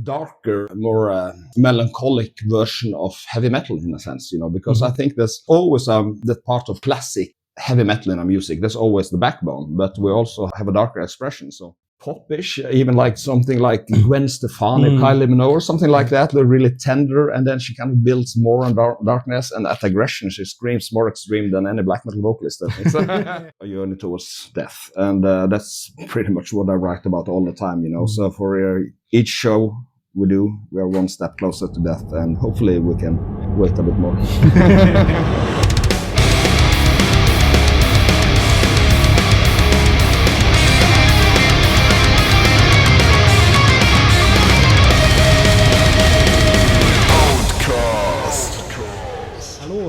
darker, more melancholic version of heavy metal in a sense, because I think there's always that part of classic heavy metal in our music. There's always the backbone, but we also have a darker expression. So popish, even like something like Gwen Stefani, Kylie Minogue, or something like that. They're really tender, and then she kind of builds more on darkness, and at aggression she screams more extreme than any black metal vocalist. I think. A journey towards death, and that's pretty much what I write about all the time. So for each show we do, we are one step closer to death, and hopefully we can wait a bit more.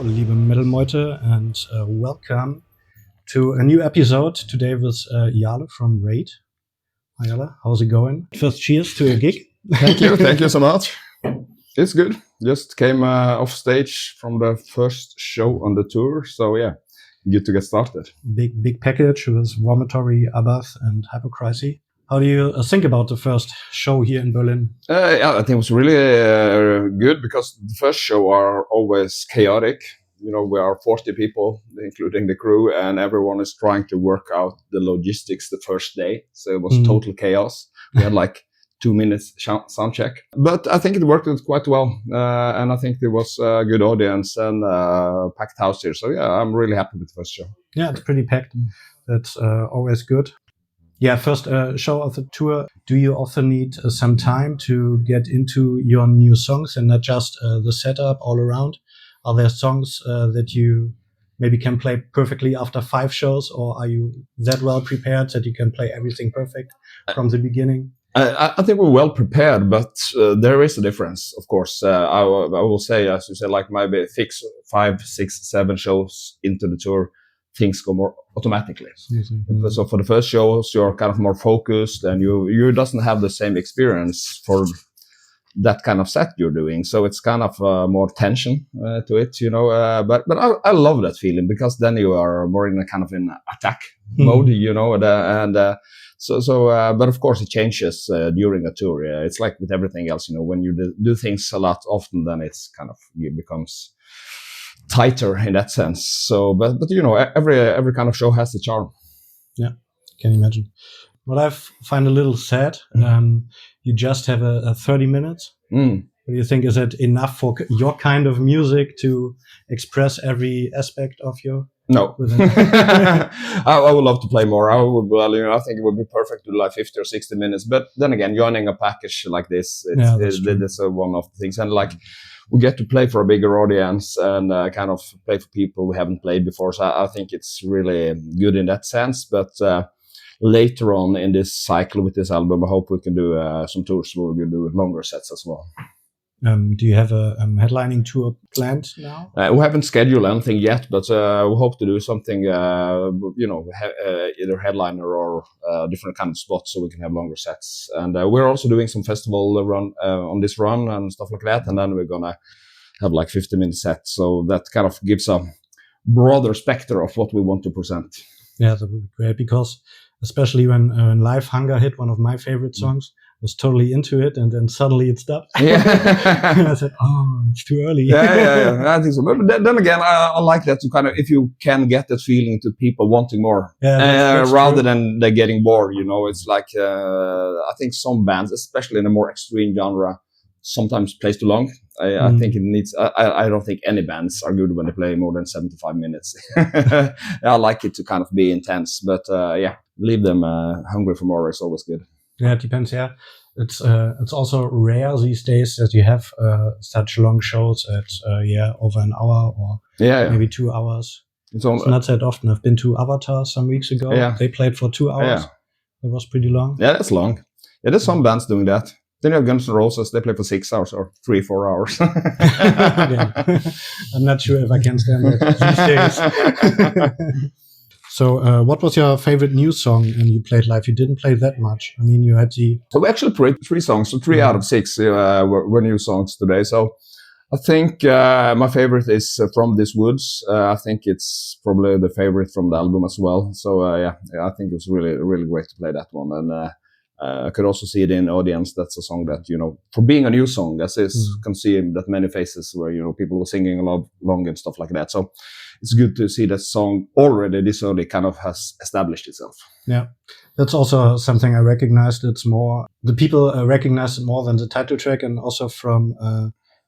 Liebe Metal-Meute, and welcome to a new episode today with Jarle from Vreid. Hi Jarle, how's it going? First, cheers to your gig. Thank you so much. It's good. Just came off stage from the first show on the tour, so yeah, good to get started. Big package with Vomitory, Abbath, and Hypocrisy. How do you think about the first show here in Berlin? Yeah, I think it was really good because the first show are always chaotic. We are 40 people, including the crew, and everyone is trying to work out the logistics the first day. So it was total chaos. We had like 2 minutes sound check. But I think it worked quite well. And I think there was a good audience and packed house here. So yeah, I'm really happy with the first show. Yeah, it's pretty packed. That's always good. Yeah, first show of the tour. Do you also need some time to get into your new songs and not just the setup all around? Are there songs that you maybe can play perfectly after 5 shows, or are you that well prepared that you can play everything perfect from the beginning? I think we're well prepared, but there is a difference, of course. I will say, as you said, like maybe 5, 6, 7 shows into the tour, things go more automatically. Mm-hmm. So for the first shows, you're kind of more focused, and you doesn't have the same experience for that kind of set you're doing. So it's kind of more tension to it, but I love that feeling, because then you are more in a kind of an attack mode, but of course it changes during a tour. It's like with everything else, when you do things a lot often, then it becomes tighter in that sense. So, but every kind of show has the charm. Yeah, can imagine. What I find a little sad, you just have a 30 minutes. What do you think? Is it enough for your kind of music to express every aspect of your? No. I would love to play more. I think it would be perfect to do like 50 or 60 minutes. But then again, joining a package like this, that's one of the things. And like, we get to play for a bigger audience and kind of play for people we haven't played before. So I think it's really good in that sense. But later on in this cycle with this album, I hope we can do some tours where we can do longer sets as well. Do you have a headlining tour planned now? We haven't scheduled anything yet, but we hope to do something, either headliner or different kind of spots, so we can have longer sets. And we're also doing some festival run on this run and stuff like that. And then we're gonna have like 50-minute sets, so that kind of gives a broader spectrum of what we want to present. Yeah, that would be great, because especially when Live Hunger hit, one of my favorite songs, was totally into it, and then suddenly it stopped. Yeah. And I said, it's too early. Yeah, I think so. But then again, I like that to kind of, if you can get that feeling to people wanting more, that's rather than they're getting bored, it's like, I think some bands, especially in a more extreme genre, sometimes plays too long. I think it needs, I don't think any bands are good when they play more than 75 minutes. I like it to kind of be intense, but leave them hungry for more is always good. Yeah, it depends. Yeah, it's also rare these days that you have such long shows at over an hour or maybe 2 hours. It's not that often. I've been to Abbath some weeks ago. Yeah. They played for 2 hours. Yeah. It was pretty long. Yeah, that's long. Yeah, there's some bands doing that. Then you have Guns N' Roses. They play for 6 hours or 3-4 hours. I'm not sure if I can stand that these days. So what was your favorite new song and you played live? You didn't play that much. I mean, you had the... So we actually played 3 songs. So 3 out of 6 were new songs today. So I think my favorite is From These Woods. I think it's probably the favorite from the album as well. So I think it was really, really great to play that one. And I could also see it in audience. That's a song that, for being a new song, as is, can see that many faces where, people were singing along and stuff like that. So it's good to see that song already this early kind of has established itself. Yeah, that's also something I recognized. It's more, the people recognize it more than the title track, and also from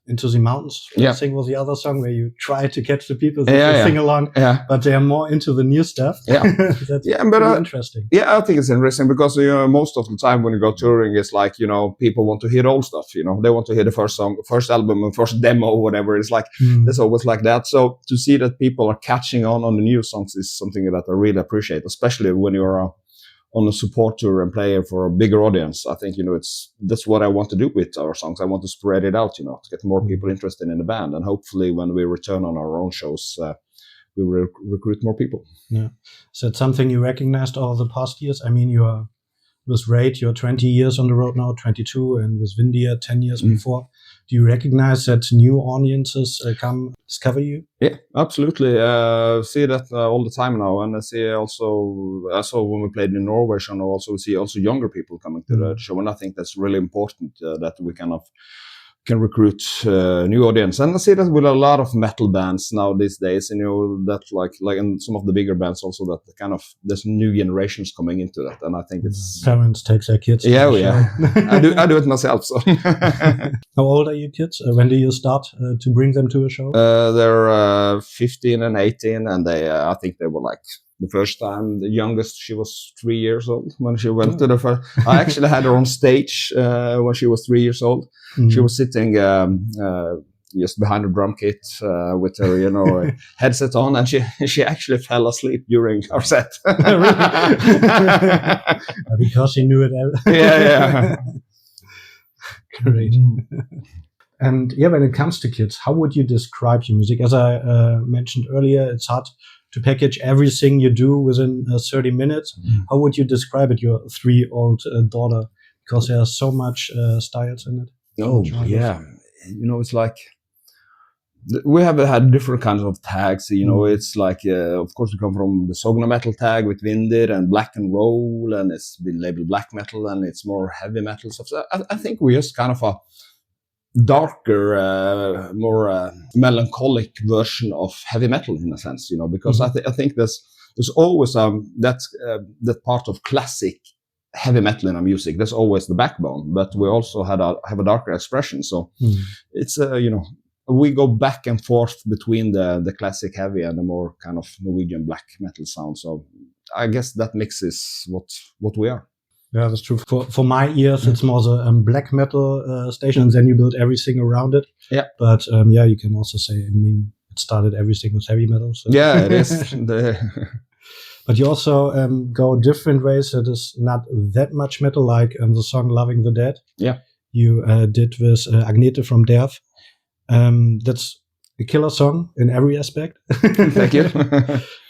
Into the Mountains, I think was the other song where you try to catch the people to sing along, but they are more into the new stuff. Yeah, that's really interesting. Yeah, I think it's interesting because most of the time when you go touring, it's like people want to hear old stuff. They want to hear the first song, first album, and first demo, whatever. It's like it's always like that. So to see that people are catching on the new songs is something that I really appreciate, especially when you're on a support tour and play for a bigger audience. I think, that's what I want to do with our songs. I want to spread it out, to get more people interested in the band. And hopefully when we return on our own shows, we will recruit more people. Yeah. So it's something you recognized all the past years. I mean, with Vreid, you're 20 years on the road now, 22, and with Vindia, 10 years before. Do you recognize that new audiences come discover you? Yeah, absolutely. See that all the time now. And I see also when we played in Norway, I also see younger people coming to the show. And I think that's really important that we can recruit new audience. And I see that with a lot of metal bands now these days, that like in some of the bigger bands also, that there's new generations coming into that. And I think it's parents take their kids. Yeah. I do it myself. So how old are your kids? When do you start to bring them to a show? They're 15 and 18, and I think they were like, the first time, the youngest, she was 3 years old when she went to the first. I actually had her on stage when she was 3 years old. She was sitting just behind the drum kit with her, headset on, and she actually fell asleep during our set. Because she knew it. Yeah. Great. And when it comes to kids, how would you describe your music? As I mentioned earlier, it's hard to package everything you do within 30 minutes. How would you describe it, your 3-year-old daughter? Because there are so much styles in it. Oh, yeah. It's like, we have had different kinds of tags. It's like, of course, we come from the Sogna metal tag with Vindir and black and roll, and it's been labeled black metal, and it's more heavy metal stuff. So I think we're just kind of a darker, more melancholic version of heavy metal in a sense, because I think there's always that part of classic heavy metal in our music. That's always the backbone, but we also have a darker expression. So it's we go back and forth between the classic heavy and the more kind of Norwegian black metal sound. So I guess that mix is what we are. Yeah, that's true. For my ears, it's more the black metal station, and then you build everything around it. Yeah. But you can also say, it started everything with heavy metal. So. Yeah, it is. But you also go different ways. It is not that much metal, like the song "Loving the Dead." Yeah. You did with Agnete from Djerv. That's a killer song in every aspect. Thank you.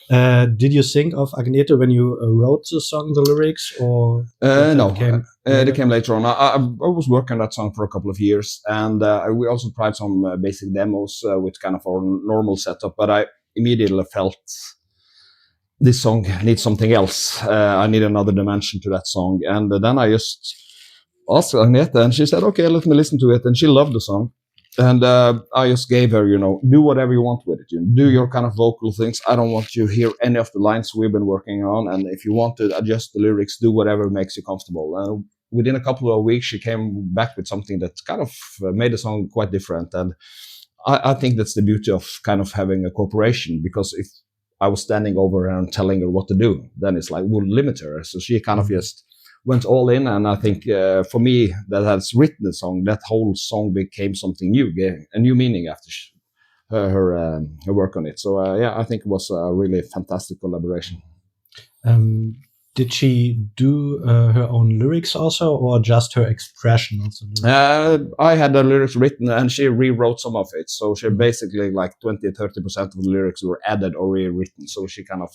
Did you think of Agnete when you wrote the song, the lyrics, or no? They came later on. I was working on that song for a couple of years, and we also tried some basic demos with kind of our normal setup. But I immediately felt this song needs something else. I need another dimension to that song, and then I just asked Agnete, and she said, "Okay, let me listen to it." And she loved the song. And I just gave her, do whatever you want with it. Do your kind of vocal things. I don't want you to hear any of the lines we've been working on. And if you want to adjust the lyrics, do whatever makes you comfortable. Within a couple of weeks, she came back with something that kind of made the song quite different. And I think that's the beauty of kind of having a cooperation, because if I was standing over her and telling her what to do, then it's like, we'll limit her. So she kind of just went all in, and I think for me that has written the song, that whole song became something new, a new meaning after her work on it. So I think it was a really fantastic collaboration. Did she do her own lyrics also, or just her expression also? I had the lyrics written, and she rewrote some of it. So she basically like 20-30% of the lyrics were added or rewritten. So she kind of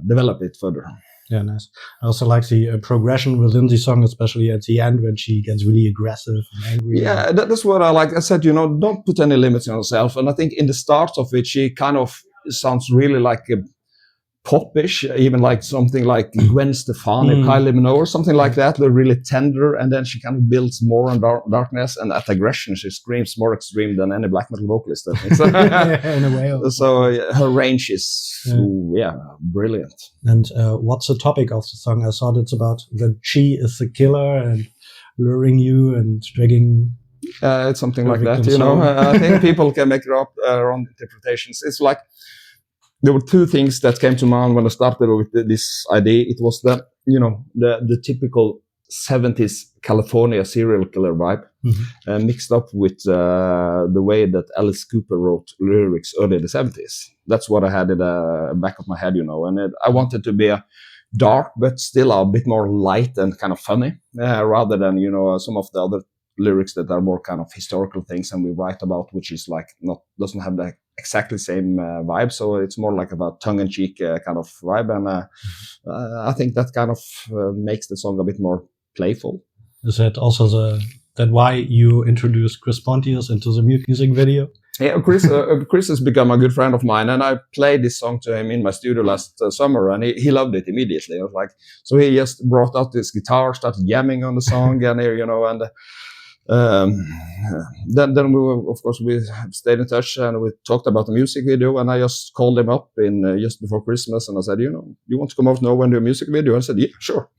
developed it further. Yeah, nice. I also like the progression within the song, especially at the end when she gets really aggressive and angry. Yeah, that's what I like. I said, don't put any limits on yourself. And I think in the start of it, she kind of sounds really like popish, even like something like Gwen Stefani, Kylie Minogue, or something like that. They're really tender, and then she kind of builds more on darkness, and at aggression, she screams more extreme than any black metal vocalist, I think. So, in a way. So her range is, brilliant. And what's the topic of the song? I thought it's about that she is the killer and luring you and dragging. It's something like that, I think people can make their own interpretations. It's like, there were two things that came to mind when I started with this idea. It was that, the typical 70s California serial killer vibe, mixed up with the way that Alice Cooper wrote lyrics early in the 70s. That's what I had in the back of my head, and I wanted to be a dark, but still a bit more light and kind of funny, rather than, some of the other lyrics that are more kind of historical things and we write about, which is like doesn't have the exactly same vibe. So it's more like about tongue-in-cheek kind of vibe, and I think that kind of makes the song a bit more playful. Is that also that why you introduced Chris Pontius into the music video? Yeah, Chris has become a good friend of mine, and I played this song to him in my studio last summer, and he loved it immediately. I was like, so he just brought out his guitar, started jamming on the song, and then we stayed in touch and we talked about the music video, and I just called him up in just before Christmas, and I said, you want to come out now and do a music video? And I said, yeah, sure.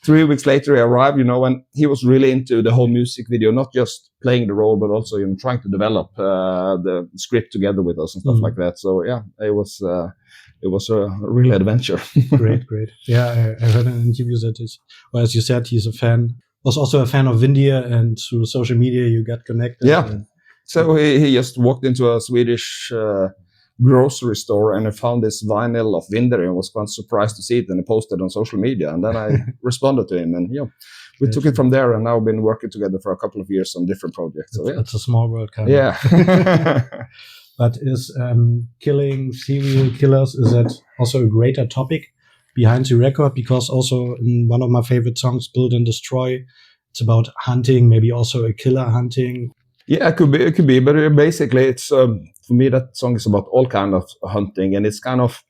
3 weeks later he arrived, and he was really into the whole music video, not just playing the role, but also trying to develop the script together with us and stuff like that. So yeah, it was a real adventure. Great. Yeah, I heard an interview that as you said, he's was also a fan of Vindia, and through social media you got connected. Yeah. So he just walked into a Swedish grocery store and he found this vinyl of Vindia and was quite surprised to see it, and he posted on social media, and then I responded to him, and we took it from there, and now we've been working together for a couple of years on different projects. So it's a small world, kind of. Yeah. But is killing serial killers, is that also a greater topic behind the record? Because also in one of my favorite songs, Build and Destroy, it's about hunting, maybe also a killer hunting. Yeah, it could be, but basically it's for me that song is about all kind of hunting, and it's kind of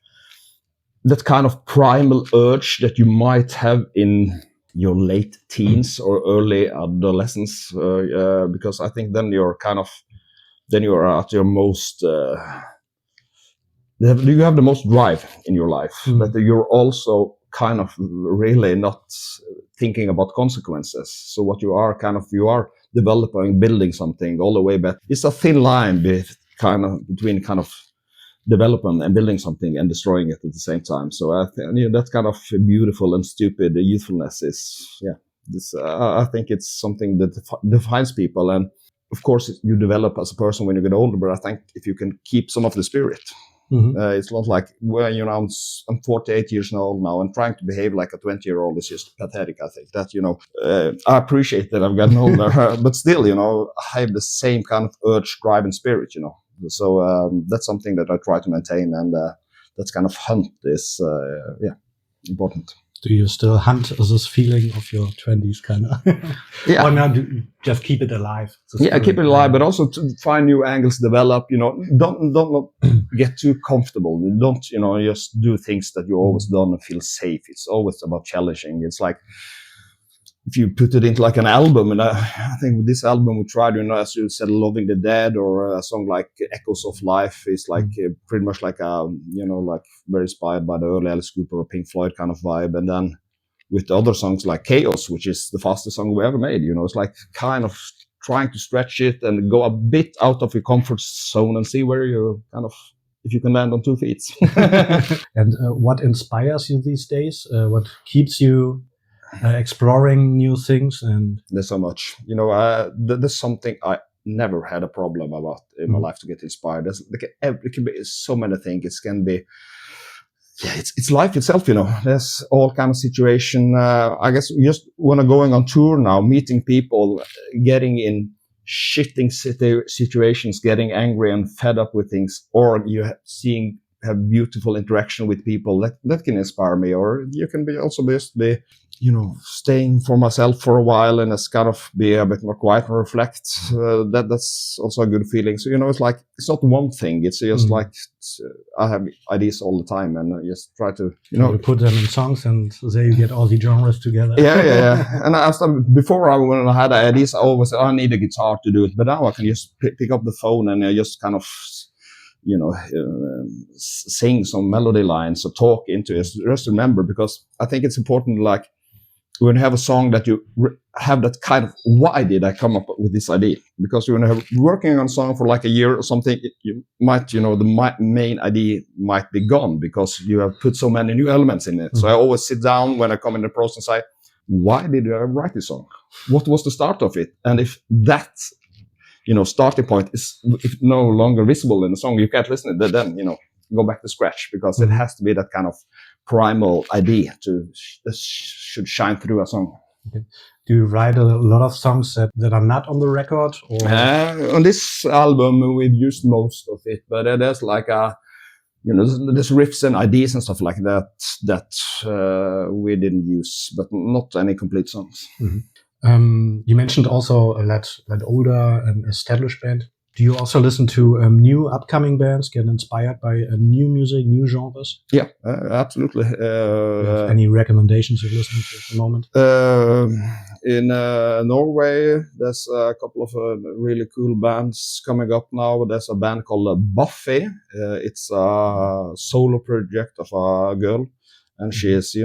that kind of primal urge that you might have in your late teens or early adolescence, because I think then you're at your most you have the most drive in your life, but you're also kind of really not thinking about consequences. So what you are developing, building something all the way back. It's a thin line between development and building something and destroying it at the same time. So that kind of beautiful and stupid youthfulness is, I think it's something that defines people. And of course, you develop as a person when you get older, but I think if you can keep some of the spirit, it's not like, I'm 48 years old now, and trying to behave like a 20-year-old is just pathetic. I think that, I appreciate that I've gotten older, but still, I have the same kind of urge, drive, and spirit, So that's something that I try to maintain, and that's kind of hunt is, important. Do you still hunt this feeling of your 20s, kind of? Yeah. Or now just keep it alive? Yeah, keep it alive, but also to find new angles, develop. Don't get too comfortable. Don't just do things that you always done and feel safe. It's always about challenging. It's like if you put it into like an album, and I think with this album we tried, as you said, Loving the Dead, or a song like Echoes of Life is like pretty much like like very inspired by the early Alice Cooper or Pink Floyd kind of vibe. And then with the other songs like Chaos, which is the fastest song we ever made, it's like kind of trying to stretch it and go a bit out of your comfort zone and see where you if you can land on 2 feet. And what inspires you these days? What keeps you exploring new things? And there's so much, there's something I never had a problem about in my life to get inspired. It can be so many things. It can be, it's life itself, there's all kind of situation. I guess just when I'm going on tour now, meeting people, getting in shitting situations, getting angry and fed up with things, or you seeing have beautiful interaction with people. That can inspire me. Or you can also just be, staying for myself for a while and just kind of be a bit more quiet and reflect. That's also a good feeling. So, it's like, it's not one thing. It's just like, I have ideas all the time, and I just try to, You put them in songs, and there you get all the genres together. Yeah. And before when I had ideas, I always said, I need a guitar to do it. But now I can just pick up the phone and just kind of, sing some melody lines or talk into it. Just remember, because I think it's important, like, when you have a song that you have that kind of, why did I come up with this idea? Because when you're working on a song for like a year or something, you might, the main idea might be gone because you have put so many new elements in it. Mm-hmm. So I always sit down when I come in the process and say, why did I write this song? What was the start of it? And if that, starting point is if no longer visible in the song, you can't listen to it, then, go back to scratch, because it has to be that kind of primal idea should shine through a song. Okay. Do you write a lot of songs that are not on the record? Or? On this album, we've used most of it, but there's like there's riffs and ideas and stuff like that we didn't use, but not any complete songs. Mm-hmm. You mentioned also that older established band. Do you also listen to new upcoming bands, get inspired by new music, new genres? Yeah, absolutely. Do you have any recommendations you're listening to at the moment? In Norway, there's a couple of really cool bands coming up now. There's a band called Abbath. It's a solo project of a girl, and she's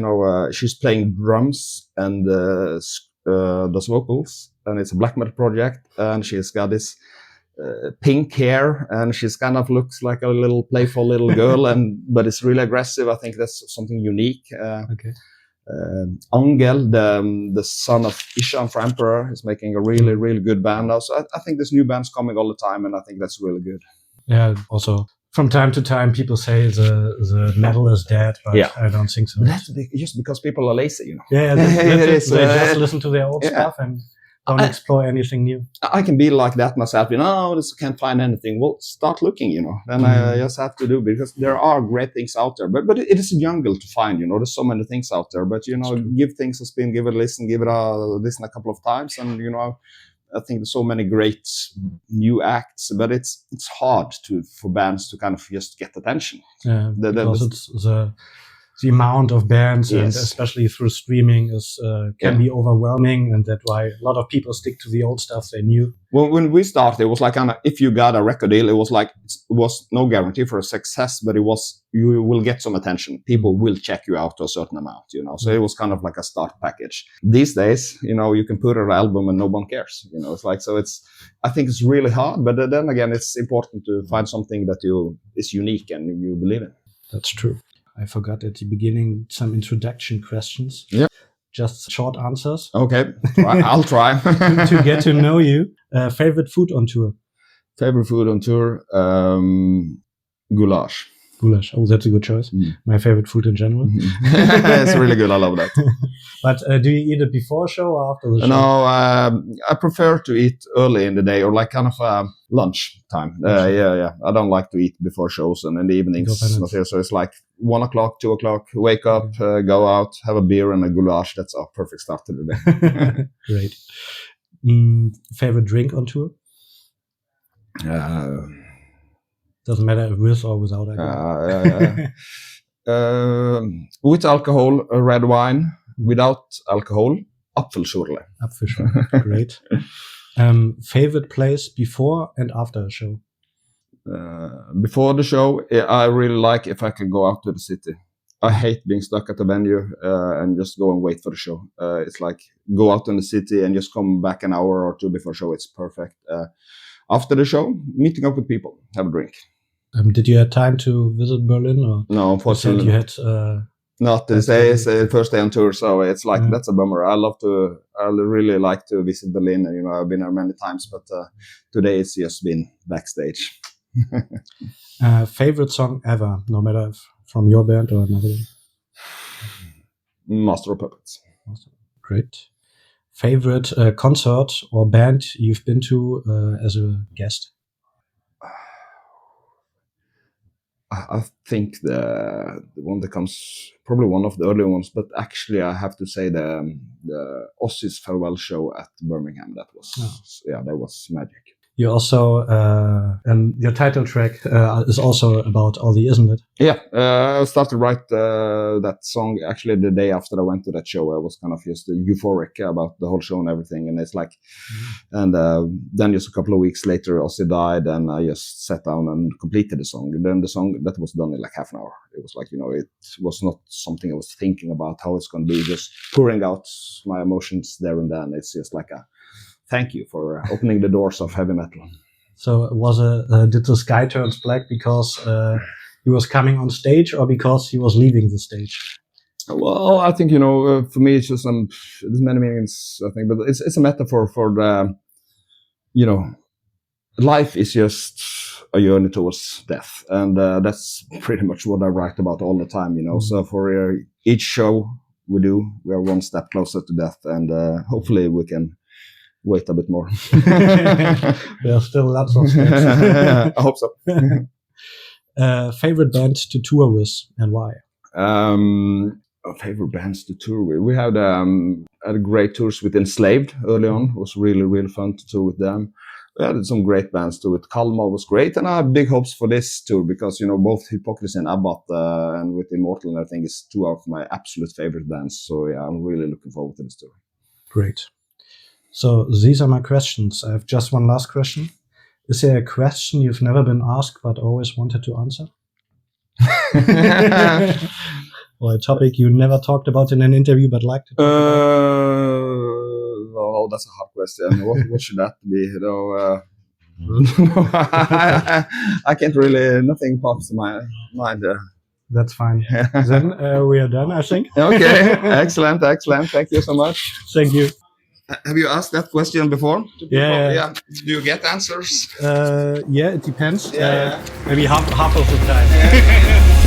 playing drums and does vocals, and it's a black metal project, and she's got this pink hair, and she's kind of looks like a little playful little girl, but it's really aggressive. I think that's something unique. Okay. Angel, the son of Ishan for Emperor, is making a really, really good band now. So I think there's new bands coming all the time, and I think that's really good. Yeah. Also, from time to time, people say the metal is dead, but I don't think so. That's just because people are lazy, Yeah, they just listen to their old stuff and don't explore anything new. I can be like that myself, can't find anything. Well, start looking, Then I just have to do, because there are great things out there. But it is a jungle to find, There's so many things out there. But, give things a spin, give it a listen, a couple of times. And, I think there's so many great new acts, but it's hard for bands to kind of just get attention. Yeah, because it's the amount of bands, and especially through streaming, can be overwhelming, and that's why a lot of people stick to the old stuff they knew. Well, when we started, it was like, if you got a record deal, it was no guarantee for a success, but you will get some attention. People will check you out to a certain amount, So it was kind of like a start package. These days, you can put an album and no one cares, It's like, so I think it's really hard, but then again, it's important to find something that is unique and you believe in. That's true. I forgot at the beginning some introduction questions. Yeah. Just short answers. Okay, I'll try. To get to know you. Favorite food on tour? Favorite food on tour? Goulash. Goulash. Oh, that's a good choice. My favorite food in general. It's really good. I love that. But do you eat it before a show or after the show? No, I prefer to eat early in the day, or like kind of lunch time. Yeah. I don't like to eat before shows and in the evenings. So it's like 1 o'clock, 2 o'clock, wake up, go out, have a beer and a goulash. That's our perfect start to the day. Great. Favorite drink on tour? Doesn't matter if with or without alcohol. With alcohol, red wine. Without alcohol, Apfelschorle. Apfelschorle, great. Favorite place before and after a show? Before the show, I really like if I can go out to the city. I hate being stuck at the venue and just go and wait for the show. It's like go out in the city and just come back an hour or two before show. It's perfect. After the show, meeting up with people, have a drink. Did you have time to visit Berlin? Or no, unfortunately. You had... Not this day. It's the first day on tour, so it's like that's a bummer. I really like to visit Berlin, and I've been there many times, but today it's just been backstage. Favorite song ever, no matter if from your band or another? Master of Puppets. Great. Favorite concert or band you've been to as a guest? I think the one that comes, probably one of the early ones, but actually I have to say the Ozzy's farewell show at Birmingham. That was, that was magic. You also, and your title track is also about Ozzy, isn't it? Yeah, I started to write that song actually the day after I went to that show. I was kind of just euphoric about the whole show and everything. And it's like, and then just a couple of weeks later, Ozzy died, and I just sat down and completed the song. And then the song, that was done in like half an hour. It was like, it was not something I was thinking about how it's going to be, just pouring out my emotions there and then. It's just like thank you for opening the doors of heavy metal. So did the sky turn black because he was coming on stage, or because he was leaving the stage? Well, I think, for me, it's just there's many meanings, I think, but it's a metaphor for the, life is just a journey towards death. And that's pretty much what I write about all the time, So for each show we do, we are one step closer to death, and hopefully we can wait a bit more. There are still lots of steps. I hope so. Favorite band to tour with, and why? Favorite bands to tour with. We had great tours with Enslaved early on. It was really, really fun to tour with them. We had some great bands to it. Kalmar was great, and I have big hopes for this tour because, both Hypocrisy and Abbath and with Immortal, I think, is two of my absolute favorite bands. So yeah, I'm really looking forward to this tour. Great. So these are my questions. I have just one last question. Is there a question you've never been asked but always wanted to answer? Or a topic you never talked about in an interview but liked to talk about? Oh, that's a hard question. What should that be? I can't really, nothing pops to my mind. That's fine. Then we are done, I think. Okay, excellent. Thank you so much. Thank you. Have you asked that question before? Yeah. Do you get answers? Yeah, it depends. Yeah. Maybe half of the time. Yeah.